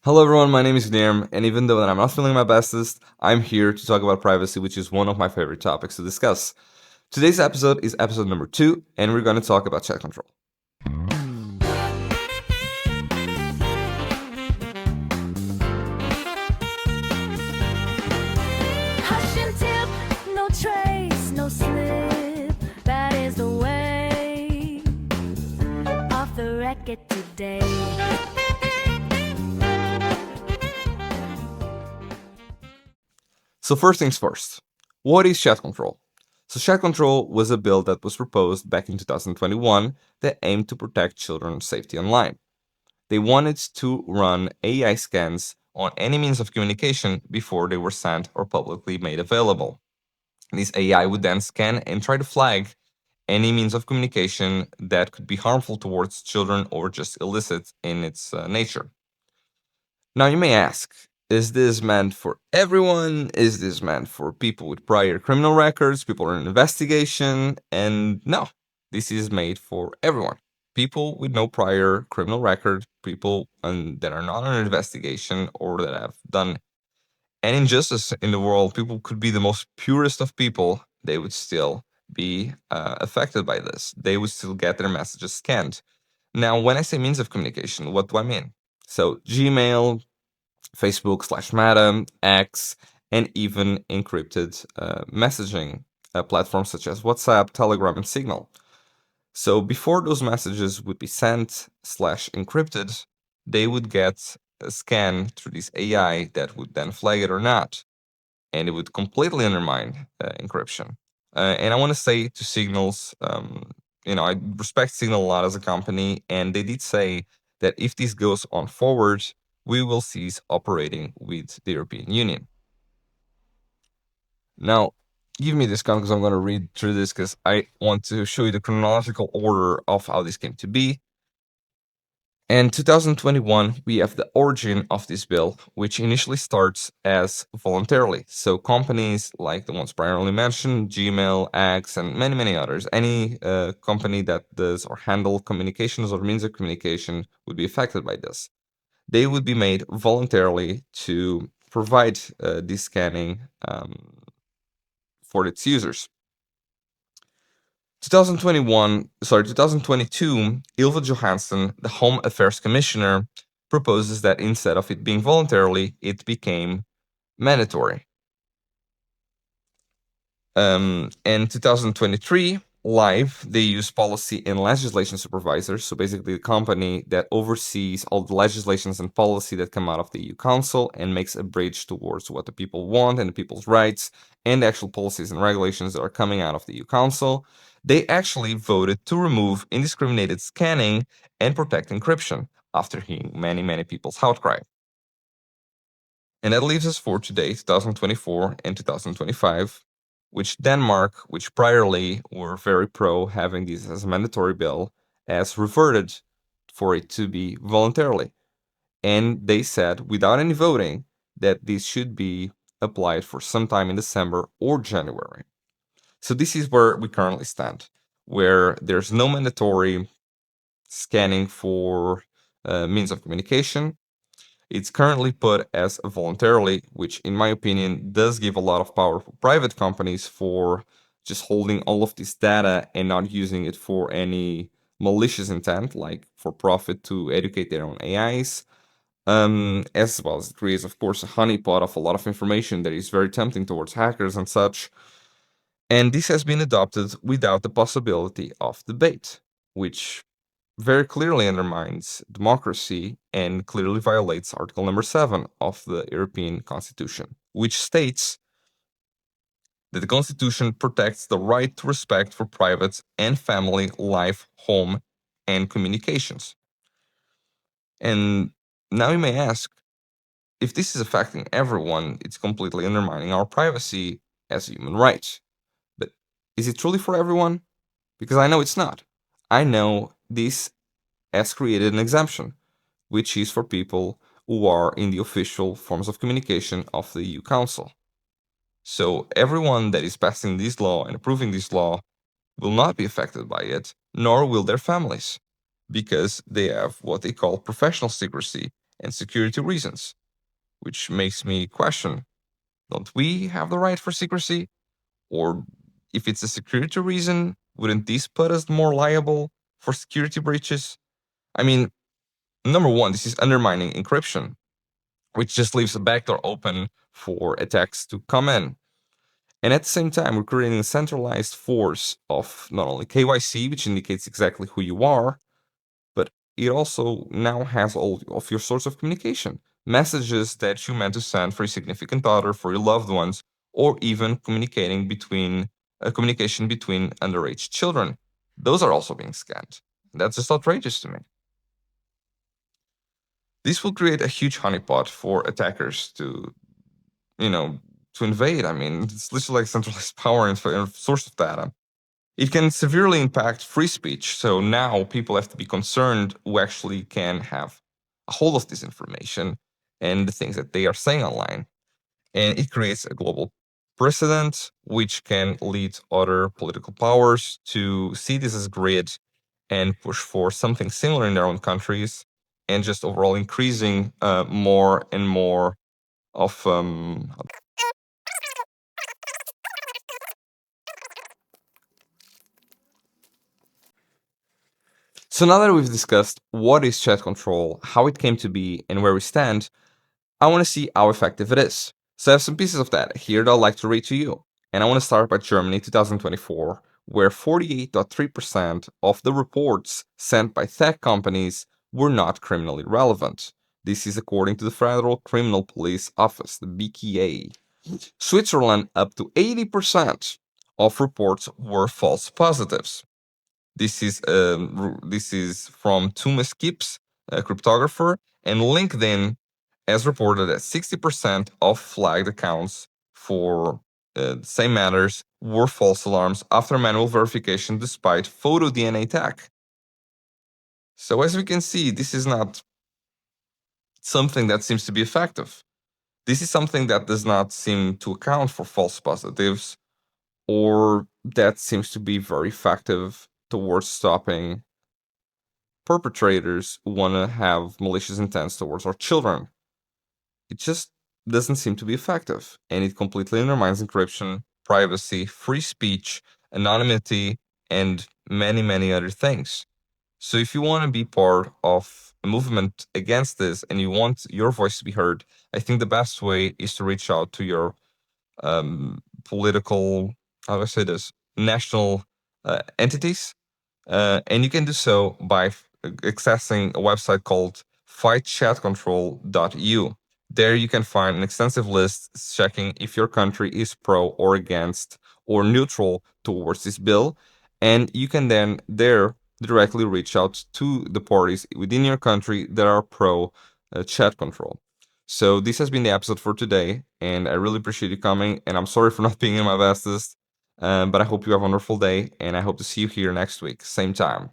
Hello everyone, my name is Guilherme, and even though I'm not feeling my bestest, I'm here to talk about privacy, which is one of my favorite topics to discuss. Today's episode is episode number 2, and we're going to talk about chat control. Hush and tip, no trace, no slip. That is the way off the record today. So first things first, what is chat control? So chat control was a bill that was proposed back in 2021 that aimed to protect children's safety online. They wanted to run AI scans on any means of communication before they were sent or publicly made available. This AI would then scan and try to flag any means of communication that could be harmful towards children or just illicit in its nature. Now, you may ask, is this meant for everyone? Is this meant for people with prior criminal records, people in investigation? And no, this is made for everyone. People with no prior criminal record, people that are not under investigation or that have done any injustice in the world, people could be the most purest of people, they would still be affected by this. They would still get their messages scanned. Now, when I say means of communication, what do I mean? So, Gmail, Facebook/Meta, X, and even encrypted messaging platforms such as WhatsApp, Telegram, and Signal. So before those messages would be sent/encrypted, they would get a scan through this AI that would then flag it or not, and it would completely undermine encryption. And I want to say to Signals, I respect Signal a lot as a company, and they did say that if this goes on forward, we will cease operating with the European Union. Now, give me this because I'm going to read through this because I want to show you the chronological order of how this came to be. In 2021, we have the origin of this bill, which initially starts as voluntarily. So companies like the ones primarily mentioned, Gmail, X, and many, many others, any company that does or handle communications or means of communication would be affected by this. They would be made voluntarily to provide this scanning for its users. 2022, Ylva Johansson, the Home Affairs Commissioner, proposes that instead of it being voluntary, it became mandatory. In 2023, Live, they use policy and legislation supervisors, so basically the company that oversees all the legislations and policy that come out of the EU Council and makes a bridge towards what the people want and the people's rights and the actual policies and regulations that are coming out of the EU Council. They actually voted to remove indiscriminated scanning and protect encryption after hearing many, many people's outcry. And that leaves us for today, 2024 and 2025, which Denmark, which priorly were very pro having this as a mandatory bill, has reverted for it to be voluntarily. And they said, without any voting, that this should be applied for sometime in December or January. So this is where we currently stand, where there's no mandatory scanning for means of communication. It's currently put as voluntarily, which in my opinion does give a lot of power for private companies for just holding all of this data and not using it for any malicious intent, like for profit to educate their own AIs. As well as it creates, of course, a honeypot of a lot of information that is very tempting towards hackers and such. And this has been adopted without the possibility of debate, which very clearly undermines democracy and clearly violates Article number 7 of the European Constitution, which states that the Constitution protects the right to respect for private and family life, home, and communications. And now you may ask, if this is affecting everyone, it's completely undermining our privacy as a human right. But is it truly for everyone? Because I know it's not. I know this has created an exemption, which is for people who are in the official forms of communication of the EU Council. So everyone that is passing this law and approving this law will not be affected by it, nor will their families, because they have what they call professional secrecy, and security reasons, which makes me question, don't we have the right for secrecy? Or if it's a security reason, wouldn't this put us more liable for security breaches? I mean, number one, this is undermining encryption, which just leaves a backdoor open for attacks to come in. And at the same time, we're creating a centralized force of not only KYC, which indicates exactly who you are, but it also now has all of your source of communication, messages that you meant to send for your significant other, for your loved ones, or even communication between underage children. Those are also being scanned. That's just outrageous to me. This will create a huge honeypot for attackers you know, to invade. I mean, it's literally like centralized power and source of data. It can severely impact free speech. So now people have to be concerned who actually can have a hold of this information and the things that they are saying online. And it creates a global precedent, which can lead other political powers to see this as grid and push for something similar in their own countries, and just overall increasing more and more of So now that we've discussed what is chat control, how it came to be, and where we stand, I want to see how effective it is. So I have some pieces of data here that I'd like to read to you. And I want to start by Germany 2024, where 48.3% of the reports sent by tech companies were not criminally relevant. This is according to the Federal Criminal Police Office, the BKA. Switzerland, up to 80% of reports were false positives. This is from Thomas Kips, a cryptographer, and LinkedIn has reported that 60% of flagged accounts for the same matters were false alarms after manual verification despite photo DNA tag. So as we can see, this is not something that seems to be effective. This is something that does not seem to account for false positives, or that seems to be very effective towards stopping perpetrators who want to have malicious intents towards our children. It just doesn't seem to be effective, and it completely undermines encryption, privacy, free speech, anonymity, and many, many other things. So if you want to be part of a movement against this and you want your voice to be heard, I think the best way is to reach out to your political, how do I say this, national entities. And you can do so by accessing a website called fightchatcontrol.eu. There you can find an extensive list checking if your country is pro or against or neutral towards this bill. And you can then there directly reach out to the parties within your country that are pro chat control. So this has been the episode for today, and I really appreciate you coming. And I'm sorry for not being in my bestest, but I hope you have a wonderful day, and I hope to see you here next week, same time.